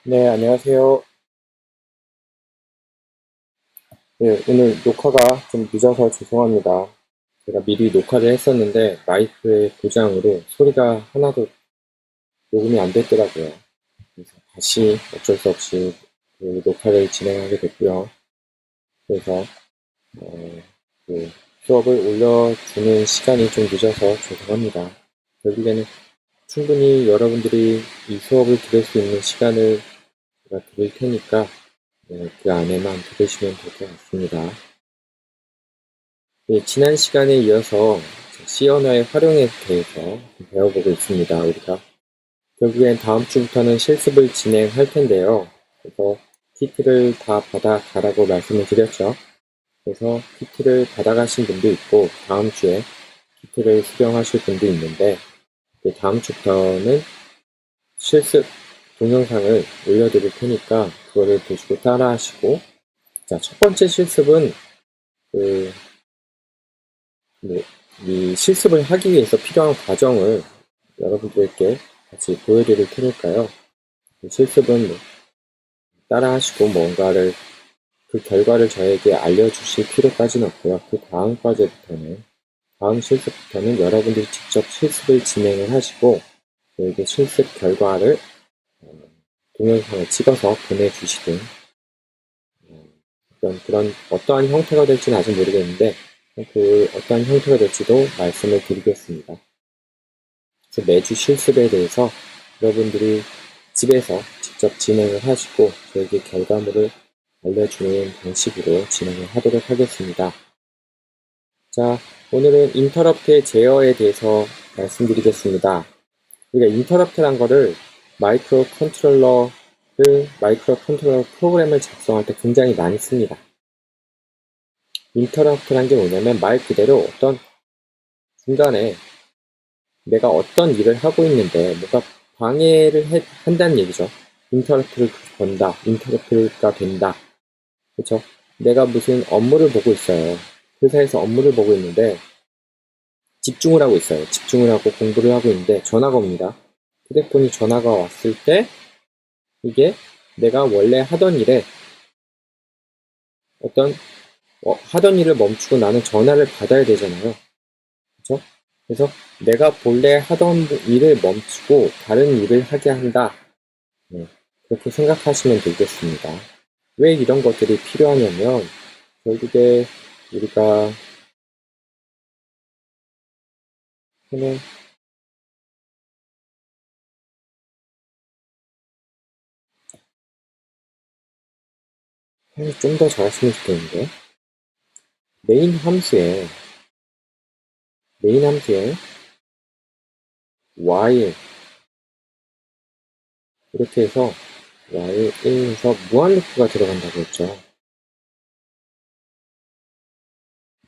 네, 안녕하세요. 네, 오늘 녹화가 좀 늦어서 죄송합니다. 제가 미리 녹화를 했었는데 마이크의 고장으로 소리가 하나도 녹음이 안 됐더라고요. 그래서 다시 어쩔 수 없이 그 녹화를 진행하게 됐고요. 그래서 어, 그 수업을 올려주는 시간이 좀 늦어서 죄송합니다. 결국에는 충분히 여러분들이 이 수업을 들을 수 있는 시간을 제가 드릴 테니까 그 안에만 들으시면 될 것 같습니다. 예, 지난 시간에 이어서 C 언어의 활용에 대해서 배워보고 있습니다. 우리가 결국엔 다음 주부터는 실습을 진행할 텐데요. 그래서 키트를 다 받아가라고 말씀을 드렸죠. 그래서 키트를 받아가신 분도 있고 다음 주에 키트를 수령하실 분도 있는데 다음 주부터는 실습 동영상을 올려드릴 테니까 그거를 보시고 따라하시고, 자, 첫 번째 실습은 그 이 실습을 하기 위해서 필요한 과정을 여러분들께 같이 보여드릴 테니까요. 실습은 따라하시고 뭔가를 그 결과를 저에게 알려주실 필요까지는 없고요. 그 다음 과제부터는 다음 실습부터는 여러분들이 직접 실습을 진행을 하시고 저에게 실습 결과를 동영상을 찍어서 보내주시든 그런 어떠한 형태가 될지는 아직 모르겠는데 그 어떠한 형태가 될지도 말씀을 드리겠습니다. 그래서 매주 실습에 대해서 여러분들이 집에서 직접 진행을 하시고 저에게 결과물을 알려주는 방식으로 진행을 하도록 하겠습니다. 자, 오늘은 인터럽트의 제어에 대해서 말씀드리겠습니다. 우리가 인터럽트란 거를 마이크로 컨트롤러 프로그램을 작성할 때 굉장히 많이 씁니다. 인터럽트란 게 뭐냐면 말 그대로 어떤 중간에 내가 어떤 일을 하고 있는데 뭔가 방해를 한다는 얘기죠. 인터럽트를 건다, 인터럽트가 된다. 그렇죠? 내가 무슨 업무를 보고 있어요. 회사에서 업무를 보고 있는데 집중을 하고 있어요. 집중을 하고 공부를 하고 있는데 전화가 옵니다. 휴대폰이 전화가 왔을 때 이게 내가 원래 하던 일에 어떤 하던 일을 멈추고 나는 전화를 받아야 되잖아요. 그렇죠? 그래서 내가 본래 하던 일을 멈추고 다른 일을 하게 한다. 네, 그렇게 생각하시면 되겠습니다. 왜 이런 것들이 필요하냐면 결국에 우리가 하는 좀 더 잘했으면 좋겠는데 메인 함수에 while 이렇게 해서 while에서 무한 루프가 들어간다고 했죠.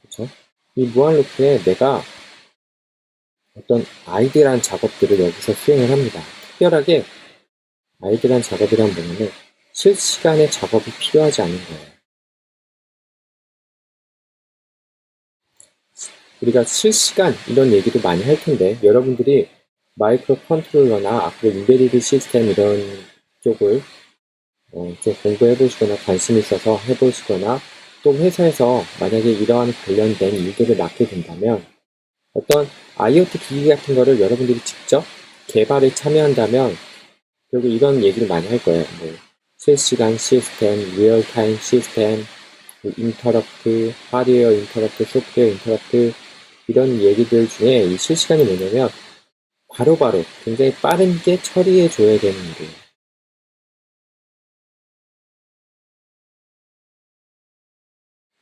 그렇죠? 이 무한 루프에 내가 어떤 아이디란 작업들을 여기서 수행을 합니다. 특별하게 아이디란 작업이란 뭐냐면 실시간의 작업이 필요하지 않은 거예요. 우리가 실시간 이런 얘기도 많이 할 텐데 여러분들이 마이크로 컨트롤러나 앞으로 인베디드 시스템 이런 쪽을 좀 공부해 보시거나 관심 있어서 해보시거나 또 회사에서 만약에 이러한 관련된 일들을 맡게 된다면 어떤 IoT 기기 같은 거를 여러분들이 직접 개발에 참여한다면 결국 이런 얘기를 많이 할 거예요. 뭐 실시간 시스템, 리얼타임 시스템, 인터럽트, 하드웨어 인터럽트, 소프트웨어 인터럽트 이런 얘기들 중에 이 실시간이 뭐냐면 바로바로 굉장히 빠르게 처리해 줘야 되는 일이에요.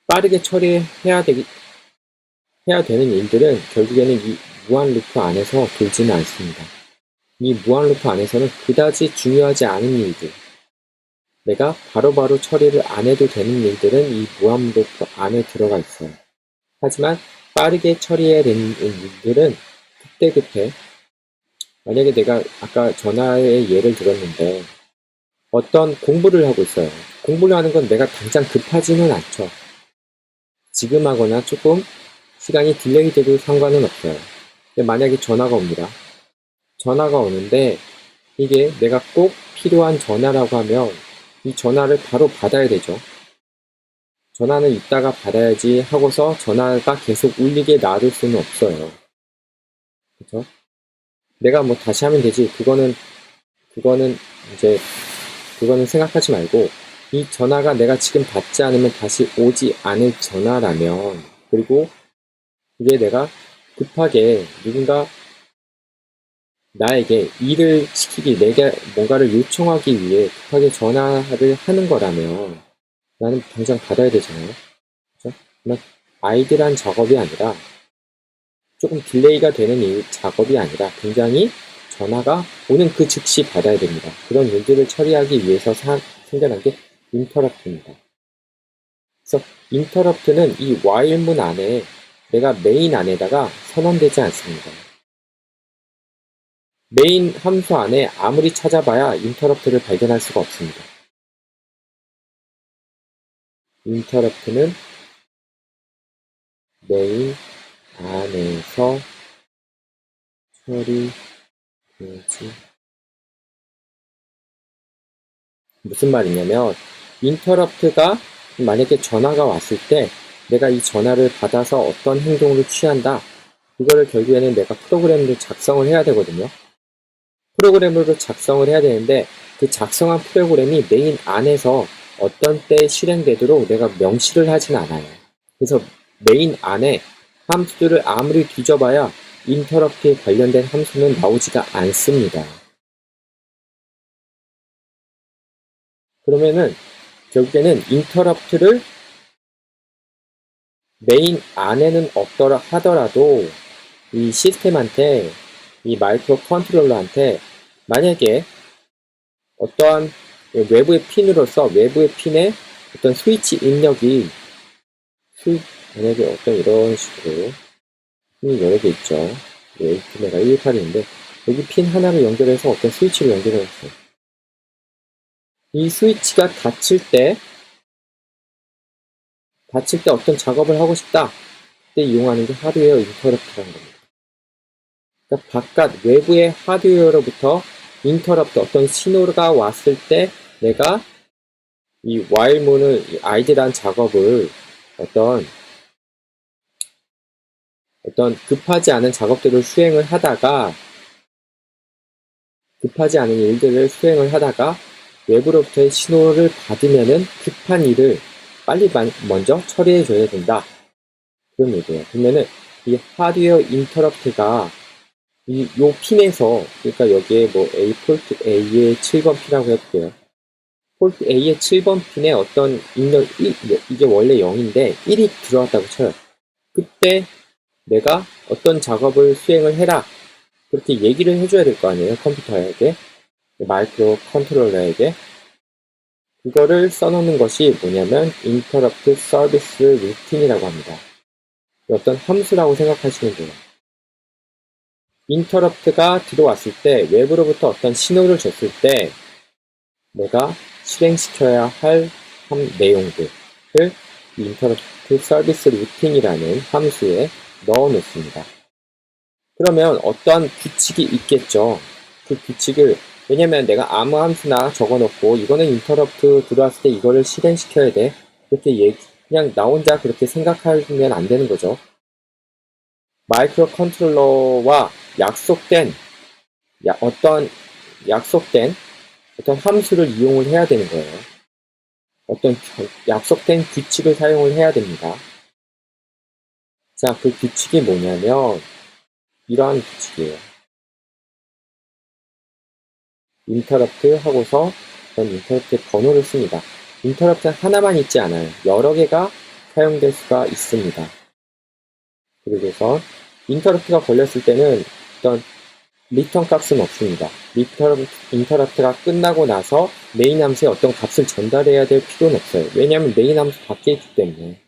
빠르게 해야 되는 일들은 결국에는 이 무한 루프 안에서 돌지는 않습니다. 이 무한 루프 안에서는 그다지 중요하지 않은 일들, 내가 바로바로 처리를 안 해도 되는 일들은 이 무한 루프 안에 들어가 있어요. 하지만 빠르게 처리해야 되는 일들은 그때그때 만약에 내가 아까 전화의 예를 들었는데 어떤 공부를 하고 있어요. 공부를 하는 건 내가 당장 급하지는 않죠. 지금 하거나 조금 시간이 딜레이 돼도 상관은 없어요. 근데 만약에 전화가 옵니다. 전화가 오는데 이게 내가 꼭 필요한 전화라고 하면 이 전화를 바로 받아야 되죠. 전화는 이따가 받아야지 하고서 전화가 계속 울리게 놔둘 수는 없어요. 그쵸? 내가 뭐 다시 하면 되지. 그거는 이제, 그거는 생각하지 말고, 이 전화가 내가 지금 받지 않으면 다시 오지 않을 전화라면, 그리고 이게 내가 급하게 누군가 나에게 일을 시키기, 내가 뭔가를 요청하기 위해 급하게 전화를 하는 거라면 나는 당장 받아야 되잖아요. 그죠? 아이들한 작업이 아니라 조금 딜레이가 되는 이 작업이 아니라 굉장히 전화가 오는 그 즉시 받아야 됩니다. 그런 일들을 처리하기 위해서 생겨난 게 인터럽트입니다. 그래서 인터럽트는 이 while문 안에 내가 메인 안에다가 선언되지 않습니다. 메인 함수 안에 아무리 찾아봐야 인터럽트를 발견할 수가 없습니다. 인터럽트는 메인 안에서 처리되지. 무슨 말이냐면 인터럽트가 만약에 전화가 왔을 때 내가 이 전화를 받아서 어떤 행동을 취한다. 이거를 결국에는 내가 프로그램으로 작성을 해야 되거든요. 프로그램으로 작성을 해야 되는데 그 작성한 프로그램이 메인 안에서 어떤 때 실행되도록 내가 명시를 하진 않아요. 그래서 메인 안에 함수들을 아무리 뒤져봐야 인터럽트에 관련된 함수는 나오지가 않습니다. 그러면은 결국에는 인터럽트를 메인 안에는 없더라 하더라도 이 시스템한테 이 마이크로 컨트롤러한테 만약에 어떠한 외부의 핀으로서 외부의 핀에 어떤 스위치 입력이 만약에 어떤 이런 식으로 핀이 여러 개 있죠. 내가 118인데 여기 핀 하나를 연결해서 어떤 스위치를 연결해놨어요. 이 스위치가 닫힐 때 어떤 작업을 하고 싶다. 그때 이용하는 게 하드웨어 인터럽트라는 겁니다. 그러니까 바깥 외부의 하드웨어로부터 인터럽트 어떤 신호가 왔을 때 내가 이 while문을 이 idle한 작업을 어떤 급하지 않은 작업들을 수행을 하다가 급하지 않은 일들을 수행을 하다가 외부로부터의 신호를 받으면은 급한 일을 빨리 먼저 처리해 줘야 된다. 그런 얘기예요. 그러면은 이 하드웨어 인터럽트가 요 핀에서 그러니까 여기에 뭐 폴트 A의 7번 핀이라고 해볼게요. 폴트 A의 7번 핀에 어떤 입력 1, 이게 원래 0인데 1이 들어왔다고 쳐요. 그때 내가 어떤 작업을 수행을 해라. 그렇게 얘기를 해줘야 될 거 아니에요. 컴퓨터에게. 마이크로 컨트롤러에게. 그거를 써놓는 것이 뭐냐면 Interrupt Service Routin이라고 합니다. 어떤 함수라고 생각하시면 돼요. 인터럽트가 들어왔을 때 외부로부터 어떤 신호를 줬을 때 내가 실행시켜야 할 내용들을 인터럽트 서비스 루틴이라는 함수에 넣어 놓습니다. 그러면 어떠한 규칙이 있겠죠. 그 규칙을 왜냐면 내가 아무 함수나 적어 놓고 이거는 인터럽트 들어왔을 때 이거를 실행시켜야 돼. 그렇게 그냥 나 혼자 그렇게 생각하면 안 되는 거죠. 마이크로 컨트롤러와 약속된 어떤 함수를 이용을 해야 되는 거예요. 어떤 약속된 규칙을 사용을 해야 됩니다. 자, 그 규칙이 뭐냐면 이러한 규칙이에요. 인터럽트 하고서 어떤 인터럽트 번호를 씁니다. 인터럽트 하나만 있지 않아요. 여러 개가 사용될 수가 있습니다. 그리고서 인터럽트가 걸렸을 때는 어떤 리턴 값은 없습니다. 인터럽트가 끝나고 나서 메인 함수에 어떤 값을 전달해야 될 필요는 없어요. 왜냐하면 메인 함수 밖에 있기 때문에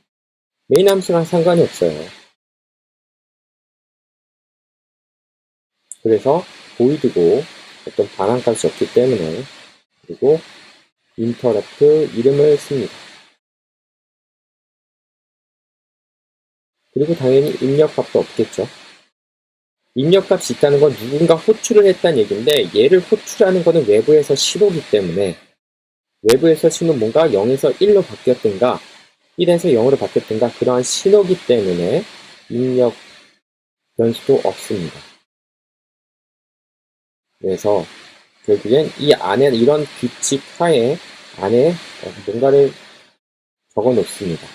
메인 함수랑 상관이 없어요. 그래서 보이드고 어떤 반환값이 없기 때문에 그리고 인터럽트 이름을 씁니다. 그리고 당연히 입력값도 없겠죠. 입력값이 있다는 건 누군가 호출을 했다는 얘기인데 얘를 호출하는 거는 외부에서 신호기 때문에 외부에서 신호 뭔가 0에서 1로 바뀌었든가 1에서 0으로 바뀌었든가 그러한 신호기 때문에 입력 변수도 없습니다. 그래서 결국엔 이 안에 이런 규칙 하에 안에 뭔가를 적어 놓습니다.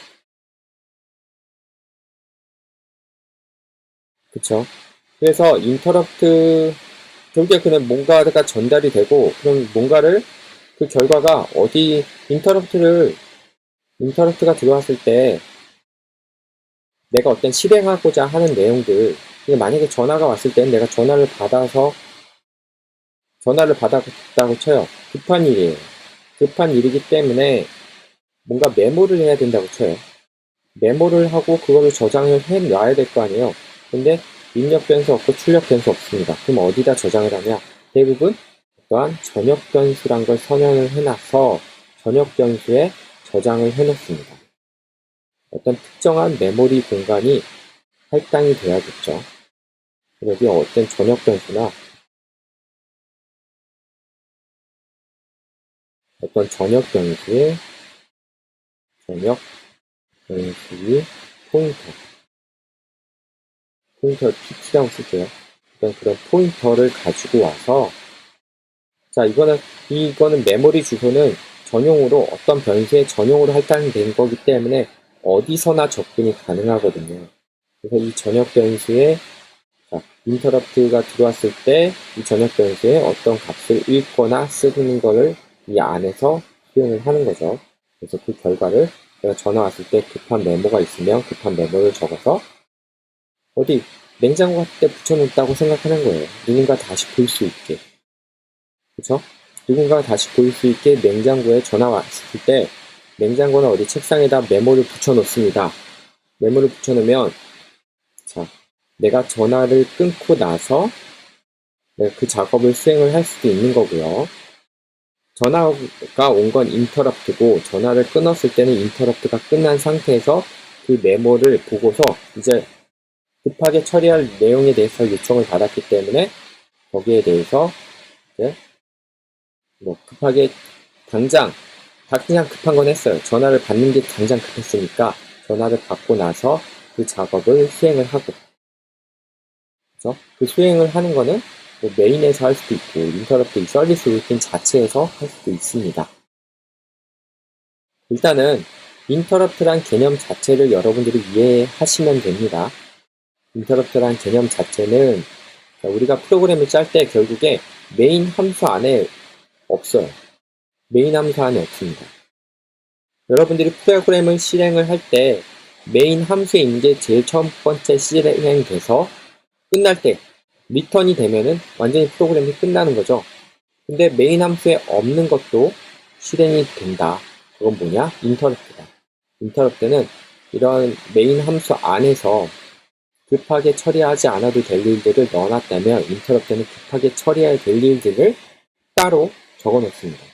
그쵸? 그래서 인터럽트 결국에 그냥 뭔가가 전달이 되고 그럼 뭔가를 그 결과가 어디 인터럽트가 들어왔을 때 내가 어떤 실행하고자 하는 내용들 만약에 전화가 왔을 때는 내가 전화를 받았다고 쳐요. 급한 일이에요. 급한 일이기 때문에 뭔가 메모를 해야 된다고 쳐요. 메모를 하고 그거를 저장을 해 놔야 될 거 아니에요. 근데 입력 변수 없고 출력 변수 없습니다. 그럼 어디다 저장을 하냐? 대부분 또한 전역 변수란 걸 선언을 해놔서 전역 변수에 저장을 해놓습니다. 어떤 특정한 메모리 공간이 할당이 돼야겠죠. 여기 어떤 전역 변수나 어떤 전역 변수의 포인터 PT라고 쓸게요. 어떤 그런 포인터를 가지고 와서 자 이거는 메모리 주소는 전용으로 어떤 변수의 전용으로 할당된 거기 때문에 어디서나 접근이 가능하거든요. 그래서 이 전역 변수에 인터럽트가 들어왔을 때 이 전역 변수에 어떤 값을 읽거나 쓰는 거를 이 안에서 수행을 하는 거죠. 그래서 그 결과를 내가 전화 왔을 때 급한 메모가 있으면 급한 메모를 적어서 어디 냉장고 같은 데 붙여놓았다고 생각하는 거예요. 누군가 다시 볼 수 있게. 그쵸? 누군가 다시 볼 수 있게 냉장고에 전화 왔을 때 냉장고는 어디 책상에다 메모를 붙여놓습니다. 메모를 붙여놓으면 자 내가 전화를 끊고 나서 그 작업을 수행을 할 수도 있는 거고요. 전화가 온 건 인터럽트고 전화를 끊었을 때는 인터럽트가 끝난 상태에서 그 메모를 보고서 이제 급하게 처리할 내용에 대해서 요청을 받았기 때문에 거기에 대해서 이제 뭐 급하게 당장 그냥 급한 건 했어요. 전화를 받는 게 당장 급했으니까 전화를 받고 나서 그 작업을 수행을 하고 그렇죠? 그 수행을 하는 거는 뭐 메인에서 할 수도 있고 인터럽트 서비스 루틴 자체에서 할 수도 있습니다. 일단은 인터럽트란 개념 자체를 여러분들이 이해하시면 됩니다. 인터럽트란 개념 자체는 우리가 프로그램을 짤 때 결국에 메인 함수 안에 없어요. 메인 함수 안에 없습니다. 여러분들이 프로그램을 실행을 할 때 메인 함수에 있는 게 제일 첫 번째 실행돼서 끝날 때 리턴이 되면은 완전히 프로그램이 끝나는 거죠. 근데 메인 함수에 없는 것도 실행이 된다. 그건 뭐냐? 인터럽트다. 인터럽트는 이런 메인 함수 안에서 급하게 처리하지 않아도 될 일들을 넣어놨다면 인터럽트는 급하게 처리해야 될 일들을 따로 적어놓습니다.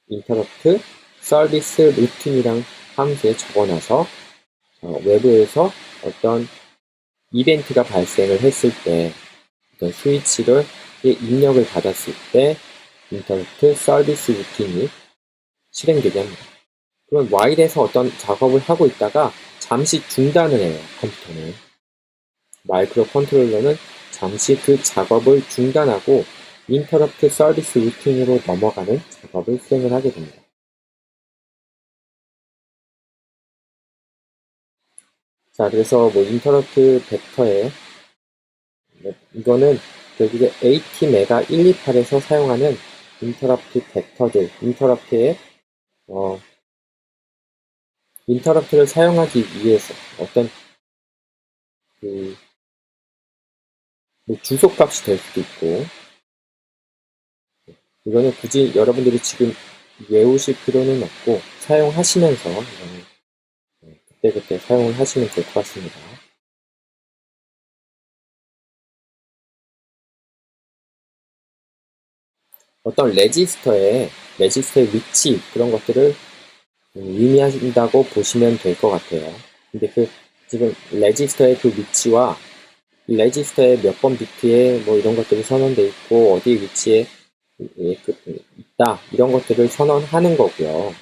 인터럽트 서비스 루틴이랑 함수에 적어놔서 외부에서 어떤 이벤트가 발생을 했을 때 어떤 스위치를 입력을 받았을 때 인터럽트 서비스 루틴이 실행되게 합니다. 그러면 while에서 어떤 작업을 하고 있다가 잠시 중단을 해요. 컴퓨터는. 마이크로 컨트롤러는 잠시 그 작업을 중단하고 인터럽트 서비스 루틴으로 넘어가는 작업을 수행을 하게 됩니다. 자, 그래서 뭐 인터럽트 벡터에 이거는 결국에 ATmega 128에서 사용하는 인터럽트 벡터들, 인터럽트를 사용하기 위해서 어떤 뭐 주소값이 될 수도 있고 이거는 굳이 여러분들이 지금 외우실 필요는 없고 사용하시면서 그때그때 사용을 하시면 될 것 같습니다. 어떤 레지스터의 위치 그런 것들을 의미한다고 보시면 될 것 같아요. 근데 지금 레지스터의 그 위치와 레지스터에 몇 번 비트에 뭐 이런 것들이 선언돼 있고 어디 위치에 있다 이런 것들을 선언하는 거고요.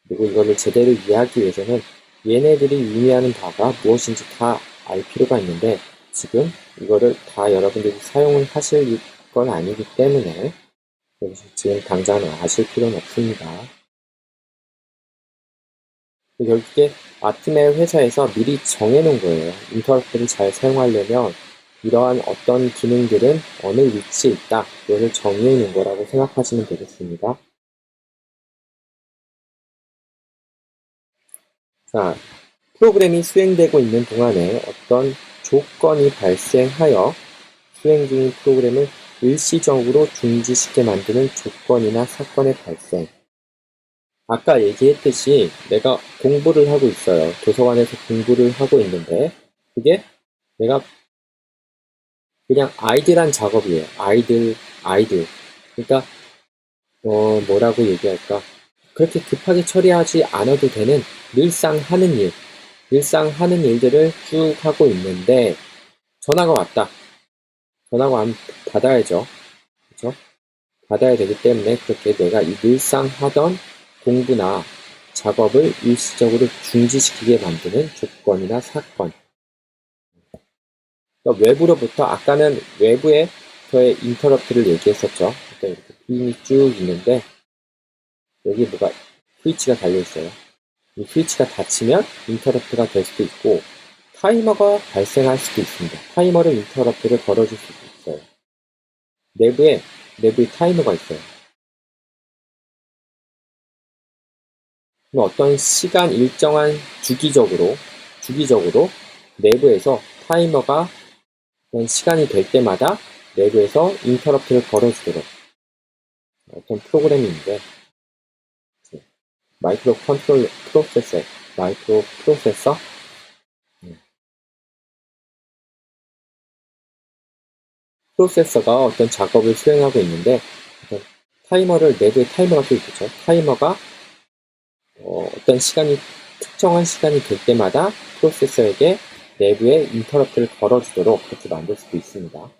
그리고 이거를 제대로 이해하기 위해서는 얘네들이 의미하는 바가 무엇인지 다 알 필요가 있는데 지금 이거를 다 여러분들이 사용을 하실 건 아니기 때문에 지금 당장 아실 필요는 없습니다. 결국에 아트메 회사에서 미리 정해놓은 거예요. 인터럽트를 잘 사용하려면 이러한 어떤 기능들은 어느 위치에 있다. 이거를 정의해 놓은 거라고 생각하시면 되겠습니다. 자, 프로그램이 수행되고 있는 동안에 어떤 조건이 발생하여 수행 중인 프로그램을 일시적으로 중지시켜 만드는 조건이나 사건의 발생. 아까 얘기했듯이 내가 공부를 하고 있어요. 도서관에서 공부를 하고 있는데 그게 내가 그냥 아이들한 작업이에요. 아이들. 그러니까 뭐라고 얘기할까? 그렇게 급하게 처리하지 않아도 되는 늘상 하는 일들을 쭉 하고 있는데 전화가 왔다. 전화가 받아야죠. 그렇죠? 받아야 되기 때문에 그렇게 내가 이 늘상 하던 공부나 작업을 일시적으로 중지시키게 만드는 조건이나 사건. 그러니까 외부로부터 아까는 외부에서의 인터럽트를 얘기했었죠. 이렇게 빈이 쭉 있는데 여기 뭐가 스위치가 달려있어요. 이 스위치가 닫히면 인터럽트가 될 수도 있고 타이머가 발생할 수도 있습니다. 타이머로 인터럽트를 걸어줄 수도 있어요. 내부에 타이머가 있어요. 어떤 시간 일정한 주기적으로 내부에서 타이머가 시간이 될 때마다 내부에서 인터럽트를 걸어주도록 어떤 프로그램인데 마이크로 프로세서 프로세서가 어떤 작업을 수행하고 있는데 어떤 타이머를 내부에 타이머가 또 있겠죠. 타이머가 어떤 특정한 시간이 될 때마다 프로세서에게 내부에 인터럽트를 걸어주도록 그렇게 만들 수도 있습니다.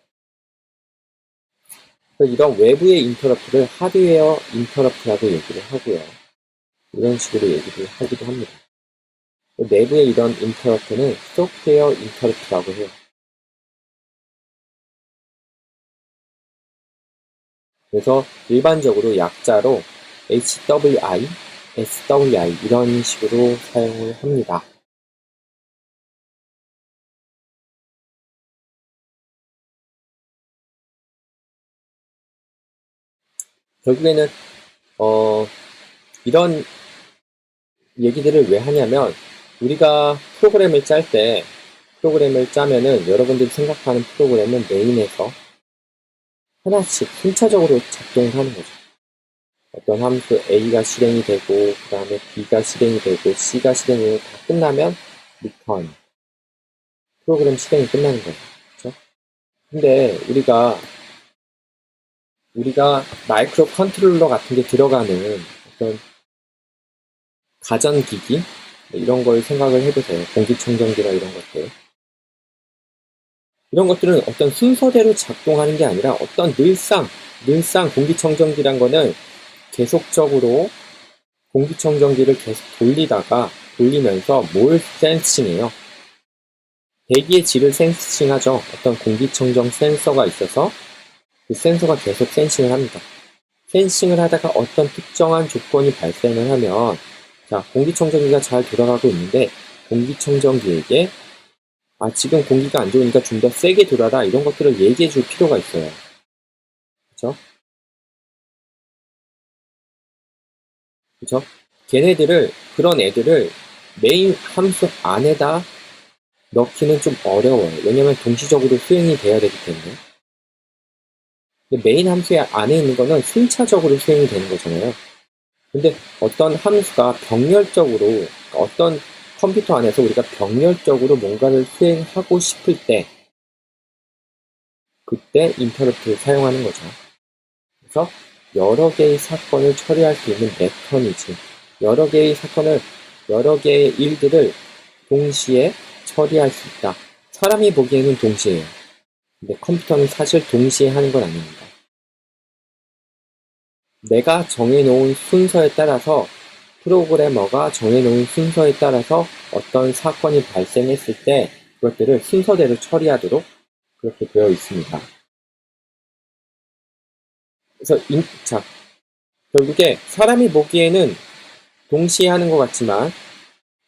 이런 외부의 인터럽트를 하드웨어 인터럽트라고 얘기를 하고요. 이런 식으로 얘기를 하기도 합니다. 내부의 이런 인터럽트는 소프트웨어 인터럽트라고 해요. 그래서 일반적으로 약자로 HWI, SWI 이런 식으로 사용을 합니다. 결국에는 이런 얘기들을 왜 하냐면 우리가 프로그램을 짜면은 여러분들이 생각하는 프로그램은 메인에서 하나씩 순차적으로 작동하는 거죠. 어떤 함수 A가 실행이 되고 그 다음에 B가 실행이 되고 C가 실행이 되고 다 끝나면 리턴 프로그램 실행이 끝나는 거예요. 그렇죠? 근데 우리가 마이크로 컨트롤러 같은 게 들어가는 어떤 가전기기 이런 걸 생각을 해보세요. 공기청정기나 이런 것들. 이런 것들은 어떤 순서대로 작동하는 게 아니라 어떤 늘상 공기청정기란 거는 계속적으로 공기청정기를 계속 돌리면서 뭘 센싱해요? 대기의 질을 센싱하죠. 어떤 공기청정 센서가 있어서 그 센서가 계속 센싱을 합니다. 센싱을 하다가 어떤 특정한 조건이 발생을 하면 자, 공기청정기가 잘 돌아가고 있는데 공기청정기에게 지금 공기가 안 좋으니까 좀 더 세게 돌아라 이런 것들을 얘기해 줄 필요가 있어요. 그쵸? 그런 애들을 메인 함수 안에다 넣기는 좀 어려워요. 왜냐면 동시적으로 수행이 돼야 되기 때문에. 근데 메인 함수 안에 있는 거는 순차적으로 수행이 되는 거잖아요. 근데 어떤 함수가 병렬적으로, 어떤 컴퓨터 안에서 우리가 병렬적으로 뭔가를 수행하고 싶을 때, 그때 인터럽트를 사용하는 거죠. 그래서 여러 개의 사건을 처리할 수 있는 메커니즘, 여러 개의 일들을 동시에 처리할 수 있다. 사람이 보기에는 동시에요. 근데 컴퓨터는 사실 동시에 하는 건 아닙니다. 내가 정해놓은 순서에 따라서 프로그래머가 정해놓은 순서에 따라서 어떤 사건이 발생했을 때 그것들을 순서대로 처리하도록 그렇게 되어 있습니다. 그래서 자, 결국에 사람이 보기에는 동시에 하는 것 같지만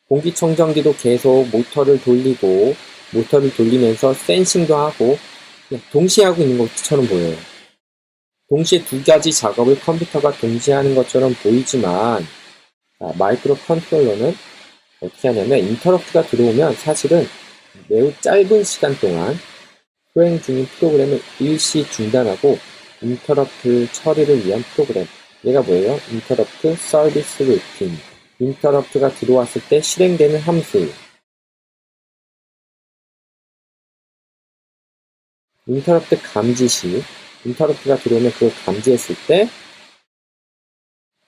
공기청정기도 계속 모터를 돌리면서 센싱도 하고 그냥 동시에 하고 있는 것처럼 보여요. 동시에 두 가지 작업을 컴퓨터가 동시에 하는 것처럼 보이지만 마이크로 컨트롤러는 어떻게 하냐면 인터럽트가 들어오면 사실은 매우 짧은 시간 동안 수행 중인 프로그램을 일시 중단하고 인터럽트 처리를 위한 프로그램. 얘가 뭐예요? 인터럽트 서비스 루틴. 인터럽트가 들어왔을 때 실행되는 함수. 인터럽트 감지 시 인터럽트가 들어오면 그걸 감지했을 때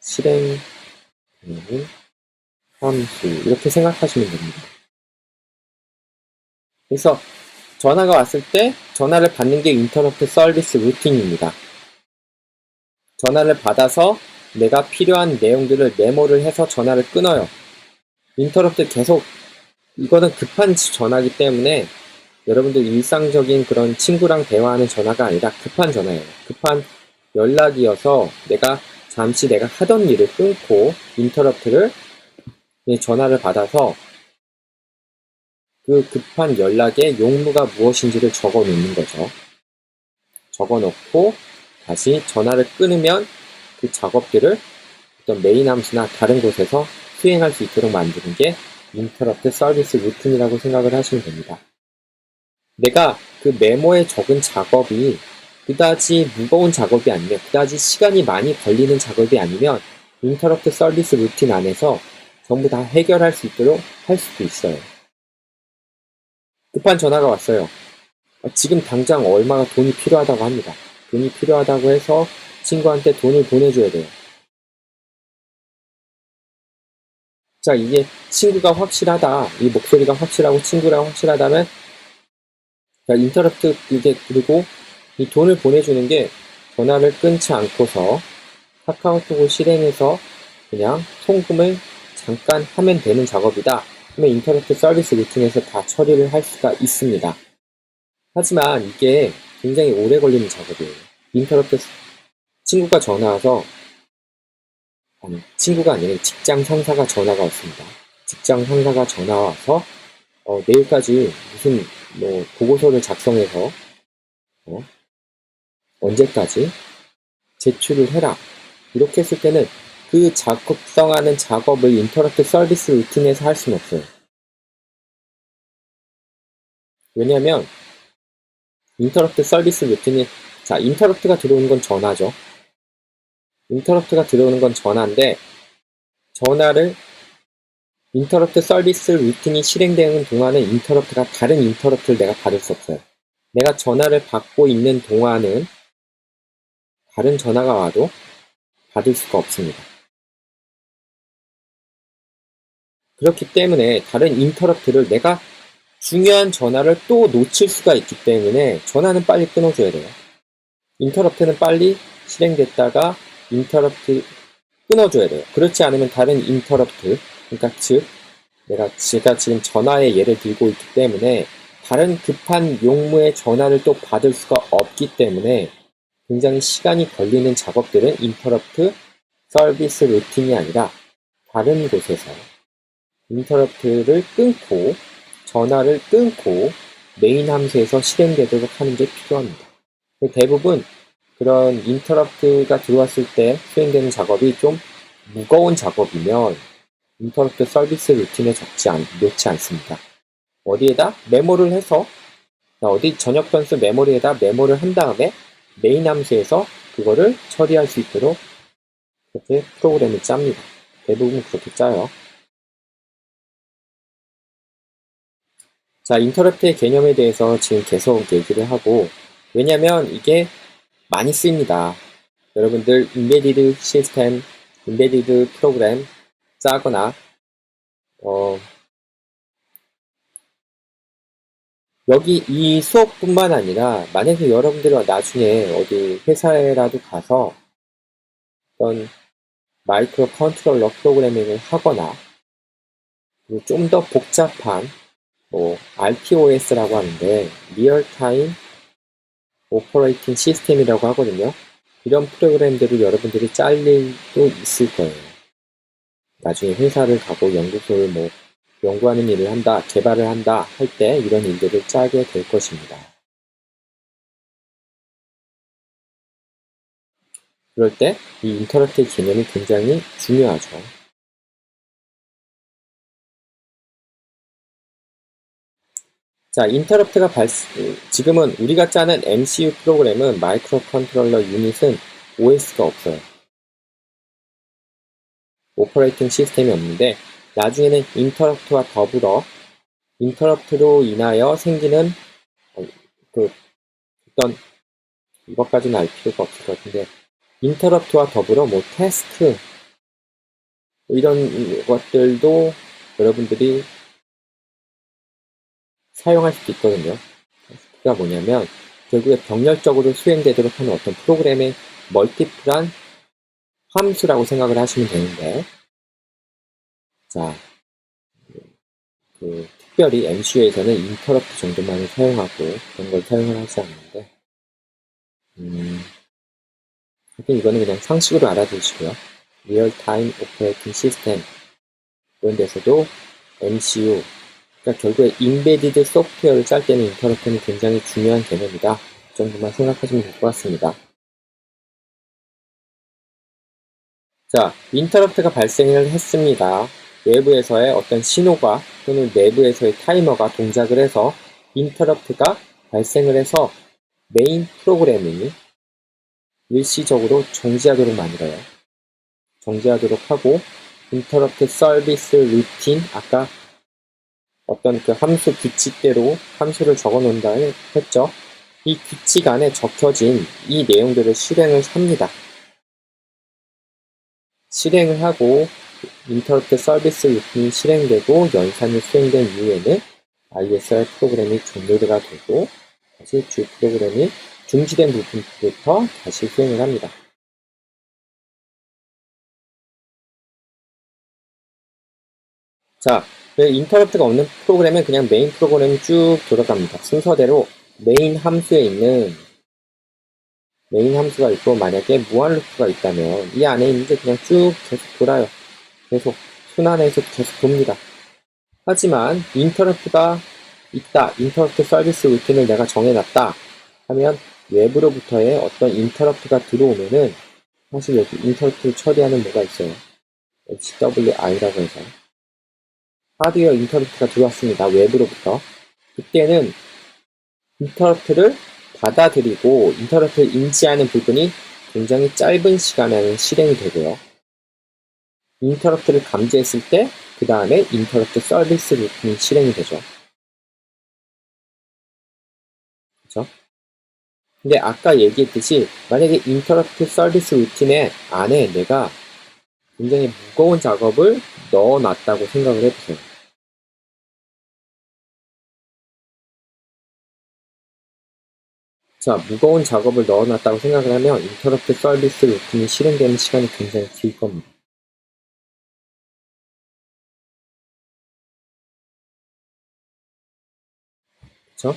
실행되는 함수. 이렇게 생각하시면 됩니다. 그래서 전화가 왔을 때 전화를 받는 게 인터럽트 서비스 루틴입니다. 전화를 받아서 내가 필요한 내용들을 메모를 해서 전화를 끊어요. 인터럽트 계속 이거는 급한 전화기 때문에 여러분들 일상적인 그런 친구랑 대화하는 전화가 아니라 급한 전화예요. 급한 연락이어서 잠시 내가 하던 일을 끊고 인터럽트를 전화를 받아서 그 급한 연락의 용무가 무엇인지를 적어 놓는 거죠. 적어 놓고 다시 전화를 끊으면 그 작업들을 어떤 메인 함수나 다른 곳에서 수행할 수 있도록 만드는 게 인터럽트 서비스 루틴이라고 생각을 하시면 됩니다. 내가 그 메모에 적은 작업이 그다지 무거운 작업이 아니면 그다지 시간이 많이 걸리는 작업이 아니면 인터럽트 서비스 루틴 안에서 전부 다 해결할 수 있도록 할 수도 있어요. 급한 전화가 왔어요. 지금 당장 얼마나 돈이 필요하다고 합니다. 돈이 필요하다고 해서 친구한테 돈을 보내줘야 돼요. 자, 이게 친구가 확실하다. 이 목소리가 확실하고 친구랑 확실하다면 인터럽트 이게 그리고 이 돈을 보내주는 게 전화를 끊지 않고서 카카오톡을 실행해서 그냥 송금을 잠깐 하면 되는 작업이다. 그러면 인터럽트 서비스 루틴에서 다 처리를 할 수가 있습니다. 하지만 이게 굉장히 오래 걸리는 작업이에요. 인터럽트 친구가 전화 와서 친구가 아니라 직장 상사가 전화가 왔습니다. 직장 상사가 전화 와서 내일까지 무슨 보고서를 작성해서 언제까지 제출을 해라. 이렇게 했을 때는 그 작성하는 작업을 인터럽트 서비스 루틴에서 할 수는 없어요. 왜냐하면 인터럽트 서비스 루틴이 인터럽트가 들어오는 건 전화죠. 인터럽트가 들어오는 건 전화인데 전화를 인터럽트 서비스 루틴이 실행되는 동안은 다른 인터럽트를 내가 받을 수 없어요. 내가 전화를 받고 있는 동안은 다른 전화가 와도 받을 수가 없습니다. 그렇기 때문에 다른 인터럽트를 내가 중요한 전화를 또 놓칠 수가 있기 때문에 전화는 빨리 끊어줘야 돼요. 인터럽트는 빨리 실행됐다가 인터럽트 끊어줘야 돼요. 그렇지 않으면 다른 인터럽트, 그러니까 즉 제가 지금 전화의 예를 들고 있기 때문에 다른 급한 용무의 전화를 또 받을 수가 없기 때문에 굉장히 시간이 걸리는 작업들은 인터럽트 서비스 루틴이 아니라 다른 곳에서 인터럽트를 끊고 전화를 끊고 메인 함수에서 실행되도록 하는 게 필요합니다. 대부분 그런 인터럽트가 들어왔을 때 수행되는 작업이 좀 무거운 작업이면 인터럽트 서비스 루틴에 놓지 않습니다. 어디에다 메모를 해서 어디 저녁 변수 메모리에다 메모를 한 다음에 메인 함수에서 그거를 처리할 수 있도록 그렇게 프로그램을 짭니다. 대부분 그렇게 짜요. 자, 인터럽트의 개념에 대해서 지금 계속 얘기를 하고 왜냐면 이게 많이 쓰입니다. 여러분들 인베디드 시스템, 인베디드 프로그램 짜거나 여기 이 수업뿐만 아니라 만약에 여러분들이 나중에 어디 회사에라도 가서 어떤 마이크로 컨트롤러 프로그래밍을 하거나 좀 더 복잡한 RTOS라고 하는데 리얼타임 오퍼레이팅 시스템이라고 하거든요. 이런 프로그램들을 여러분들이 짤 일도 있을 거예요. 나중에 회사를 가고 연구소를 연구하는 일을 한다, 개발을 한다 할 때 이런 일들을 짜게 될 것입니다. 그럴 때 이 인터럽트의 개념이 굉장히 중요하죠. 자, 인터럽트가 지금은 우리가 짜는 MCU 프로그램은 마이크로 컨트롤러 유닛은 OS가 없어요. 오퍼레이팅 시스템이 없는데 나중에는 인터럽트와 더불어 인터럽트로 인하여 생기는 어떤 이것까지는 알 필요가 없을 것 같은데 인터럽트와 더불어 테스트 이런 것들도 여러분들이 사용할 수도 있거든요. 테스트가 뭐냐면 결국에 병렬적으로 수행되도록 하는 어떤 프로그램의 멀티플한 함수라고 생각을 하시면 되는데 자, 특별히 MCU에서는 인터럽트 정도만을 사용하고 그런 걸 사용을 하지 않는데 하여튼 이거는 그냥 상식으로 알아두시고요. 리얼타임 오퍼레이팅 시스템 이런 데서도 MCU 그러니까 결국에 인베디드 소프트웨어를 짤 때는 인터럽트는 굉장히 중요한 개념이다. 그 정도만 생각하시면 될 것 같습니다. 자, 인터럽트가 발생을 했습니다. 외부에서의 어떤 신호가 또는 내부에서의 타이머가 동작을 해서 인터럽트가 발생을 해서 메인 프로그래밍이 일시적으로 정지하도록 만들어요. 정지하도록 하고 인터럽트 서비스 루틴 아까 어떤 그 함수 규칙대로 함수를 적어 놓는다 했죠. 이 규칙 안에 적혀진 이 내용들을 실행을 합니다. 실행을 하고 인터럽트 서비스 루틴이 실행되고 연산이 수행된 이후에는 ISR 프로그램이 종료가 되고 다시 주 프로그램이 중지된 부분부터 다시 수행을 합니다. 자, 인터럽트가 없는 프로그램은 그냥 메인 프로그램이 쭉 돌아갑니다. 순서대로 메인 함수에 있는 메인 함수가 있고 만약에 무한 루프가 있다면 이 안에 있는 게 그냥 쭉 계속 돌아요. 계속 순환해서 계속 돕니다. 하지만 인터럽트가 있다. 인터럽트 서비스 루틴을 내가 정해놨다. 하면 외부로부터의 어떤 인터럽트가 들어오면은 사실 여기 인터럽트를 처리하는 뭐가 있어요. HWI라고 해서 하드웨어 인터럽트가 들어왔습니다. 외부로부터. 그때는 인터럽트를 받아들이고 인터럽트를 인지하는 부분이 굉장히 짧은 시간 안에 실행이 되고요. 인터럽트를 감지했을 때 그 다음에 인터럽트 서비스 루틴이 실행이 되죠. 그렇죠? 근데 아까 얘기했듯이 만약에 인터럽트 서비스 루틴의 안에 내가 굉장히 무거운 작업을 넣어놨다고 생각을 해보세요. 자, 무거운 작업을 넣어놨다고 생각을 하면 인터럽트 서비스 루틴이 실행되는 시간이 굉장히 길 겁니다. 그쵸?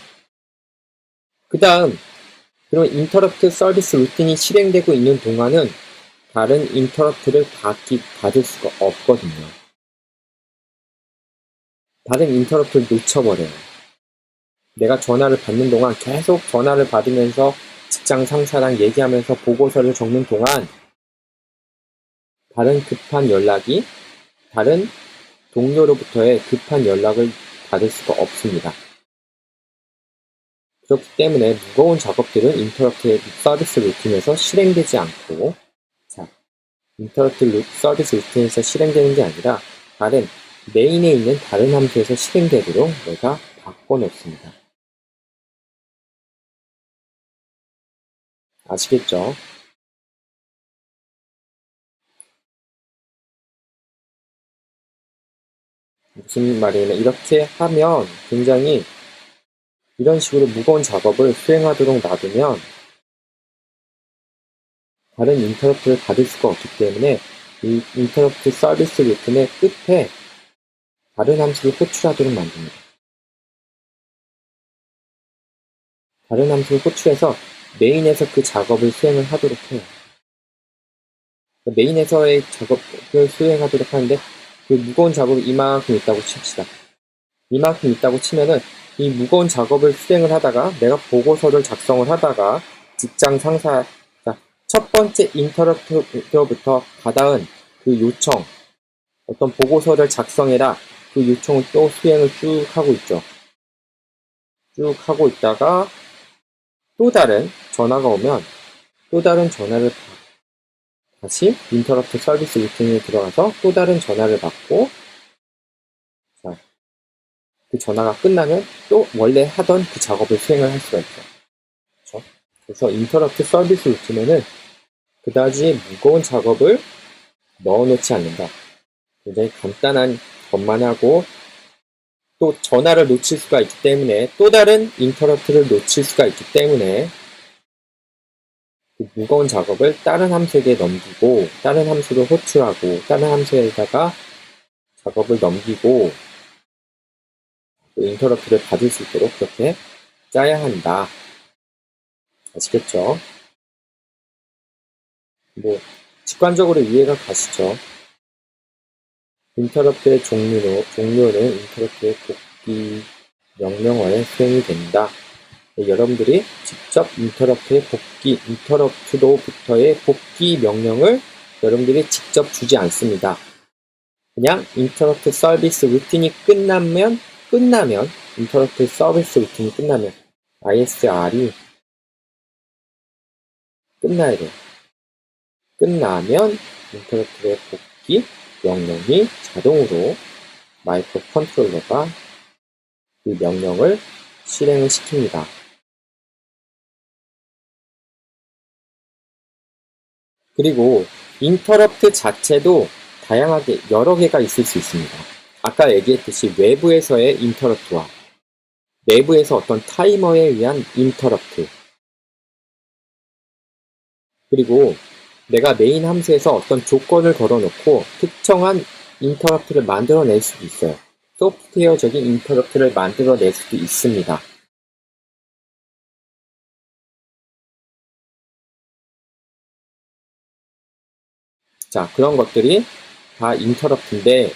그 다음, 그럼 인터럽트 서비스 루틴이 실행되고 있는 동안은 다른 인터럽트를 받을 수가 없거든요. 다른 인터럽트를 놓쳐버려요. 내가 전화를 받는 동안 계속 전화를 받으면서 직장 상사랑 얘기하면서 보고서를 적는 동안 다른 급한 연락이 다른 동료로부터의 급한 연락을 받을 수가 없습니다. 그렇기 때문에 무거운 작업들은 인터럽트 서비스 루틴에서 실행되지 않고 자, 인터럽트 서비스 루틴에서 실행되는 게 아니라 다른 메인에 있는 다른 함수에서 실행되도록 내가 바꿔놓습니다. 아시겠죠? 무슨 말이냐면 이렇게 하면 굉장히 이런 식으로 무거운 작업을 수행하도록 놔두면 다른 인터럽트를 받을 수가 없기 때문에 이 인터럽트 서비스 루틴의 끝에 다른 함수를 호출하도록 만듭니다. 다른 함수를 호출해서 메인에서 그 작업을 수행을 하도록 해요. 메인에서의 작업을 수행하도록 하는데 그 무거운 작업이 이만큼 있다고 칩시다. 이만큼 있다고 치면은 이 무거운 작업을 수행을 하다가 내가 보고서를 작성을 하다가 직장 상사 첫 번째 인터럽트로부터 받아온 그 요청, 어떤 보고서를 작성해라, 그 요청을 또 수행을 쭉 하고 있죠. 쭉 하고 있다가 또 다른 전화가 오면 또 다른 전화를 다시 인터럽트 서비스 루틴에 들어가서 또 다른 전화를 받고, 자, 그 전화가 끝나면 또 원래 하던 그 작업을 수행을 할 수가 있죠. 그렇죠? 그래서 인터럽트 서비스 루틴에는 그다지 무거운 작업을 넣어놓지 않는다. 굉장히 간단한 것만 하고 또 전화를 놓칠 수가 있기 때문에 또 다른 인터럽트를 놓칠 수가 있기 때문에 그 무거운 작업을 다른 함수에게 넘기고 다른 함수를 호출하고 다른 함수에다가 작업을 넘기고 그 인터럽트를 받을 수 있도록 그렇게 짜야 한다. 아시겠죠? 뭐 직관적으로 이해가 가시죠? 인터럽트의 종료는 인터럽트의 복귀 명령어에 수행이 된다. 여러분들이 직접 인터럽트로부터의 복귀 명령을 여러분들이 직접 주지 않습니다. 그냥 인터럽트 서비스 루틴이 끝나면 인터럽트 서비스 루틴이 끝나면 ISR이 끝나야 돼요. 끝나면 인터럽트의 복귀 명령이 자동으로 마이크로 컨트롤러가 그 명령을 실행을 시킵니다. 그리고 인터럽트 자체도 다양하게 여러 개가 있을 수 있습니다. 아까 얘기했듯이 외부에서의 인터럽트와 내부에서 어떤 타이머에 의한 인터럽트, 그리고 내가 메인 함수에서 어떤 조건을 걸어놓고 특정한 인터럽트를 만들어낼 수도 있어요. 소프트웨어적인 인터럽트를 만들어낼 수도 있습니다. 자, 그런 것들이 다 인터럽트인데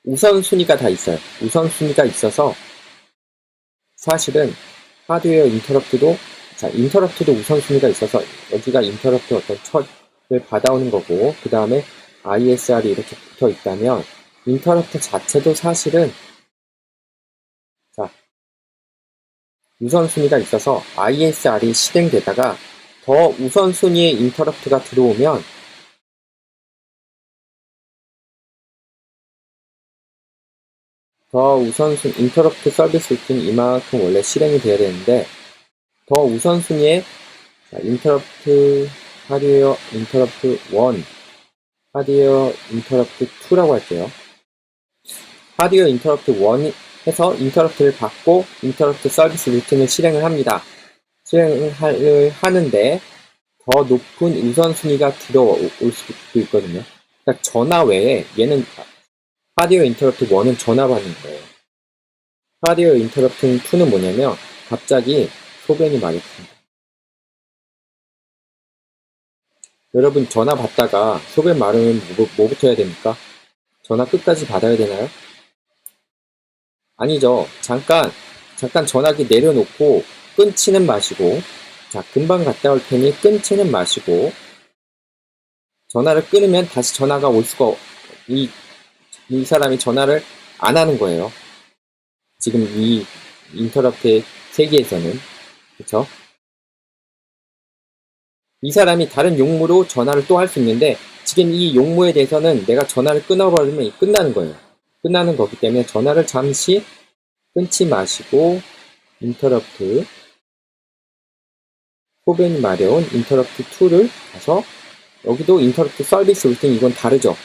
우선순위가 다 있어요. 우선순위가 있어서 사실은 하드웨어 인터럽트도 인터럽트도 우선순위가 있어서 여기가 인터럽트 어떤 첫,을 받아오는 거고 그 다음에 ISR이 이렇게 붙어 있다면 인터럽트 자체도 사실은 우선순위가 있어서 ISR이 실행되다가 더 우선순위의 인터럽트가 들어오면 더 우선순위 인터럽트 서비스 루틴이 이만큼 원래 실행이 돼야 되는데 더 우선순위의 인터럽트 하드웨어 인터럽트 1 하드웨어 인터럽트 2라고 할게요. 하드웨어 인터럽트 1 해서 인터럽트를 받고 인터럽트 서비스 루틴을 실행을 합니다. 실행을 하는데 더 높은 우선순위가 들어올 수도 있거든요. 그러니까 전화 외에 얘는 하드웨어 인터럽트 1은 전화 받는 거예요. 하드웨어 인터럽트 2는 뭐냐면 갑자기 소변이 마렵습니다. 여러분 전화 받다가 소변 마르면 뭐부터 해야 됩니까? 전화 끝까지 받아야 되나요? 아니죠. 잠깐 전화기 내려놓고 끊지는 마시고 자 금방 갔다 올 테니 끊지는 마시고 전화를 끊으면 다시 전화가 올 수가 이 사람이 전화를 안 하는 거예요. 지금 이 인터럽트의 세계에서는 그렇죠? 이 사람이 다른 용무로 전화를 또 할 수 있는데 지금 이 용무에 대해서는 내가 전화를 끊어버리면 끝나는 거예요. 끝나는 거기 때문에 전화를 잠시 끊지 마시고 인터럽트 소변이 마려운 인터럽트 2를 가서 여기도 인터럽트 서비스 루틴 이건 다르죠.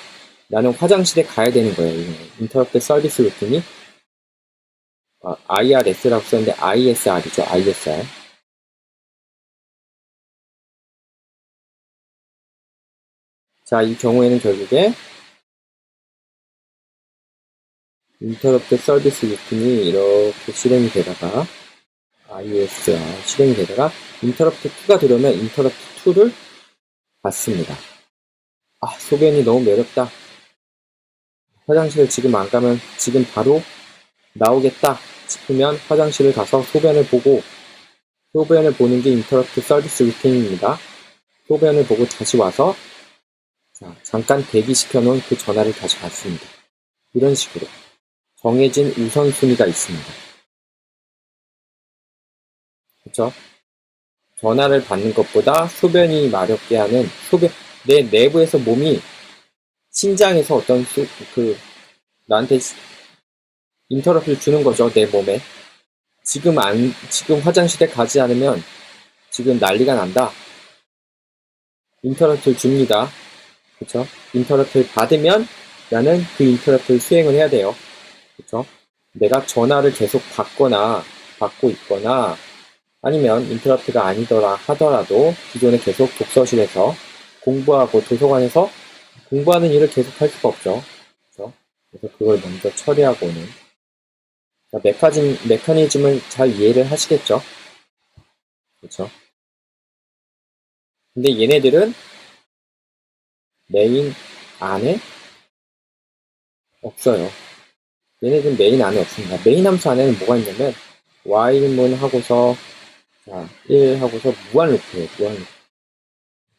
나는 화장실에 가야 되는 거예요. 인터럽트 서비스 루틴이 IRS라고 썼는데 ISR이죠. ISR. 자, 이 경우에는 결국에 인터럽트 서비스 루틴이 이렇게 실행이 되다가 ISR 실행이 되다가 인터럽트 2가 들어오면 인터럽트 2를 받습니다. 소변이 너무 매렵다. 화장실을 지금 안 가면 지금 바로 나오겠다 싶으면 화장실을 가서 소변을 보고, 소변을 보는 게 인터럽트 서비스 루틴입니다. 소변을 보고 다시 와서 잠깐 대기시켜 놓은 그 전화를 다시 받습니다. 이런 식으로 정해진 우선순위가 있습니다. 그렇죠? 전화를 받는 것보다 소변이 마렵게 하는 내 내부에서 몸이 신장에서 어떤 나한테 인터럽트를 주는 거죠. 내 몸에. 지금 화장실에 가지 않으면 지금 난리가 난다. 인터럽트를 줍니다. 그쵸? 인터럽트를 받으면 나는 그 인터럽트를 수행을 해야 돼요. 그쵸? 내가 전화를 계속 받고 있거나 아니면 인터럽트가 아니더라 하더라도 기존에 계속 독서실에서 공부하고 도서관에서 공부하는 일을 계속 할 수가 없죠. 그쵸? 그래서 그걸 먼저 처리하고는 메커니즘을 잘 이해를 하시겠죠? 그쵸? 근데 얘네들은 메인 안에 없어요. 얘네들은 메인 안에 없습니다. 메인 함수 안에는 뭐가 있냐면 while문 하고서 1 하고서 무한 루프예요. 무한 루프.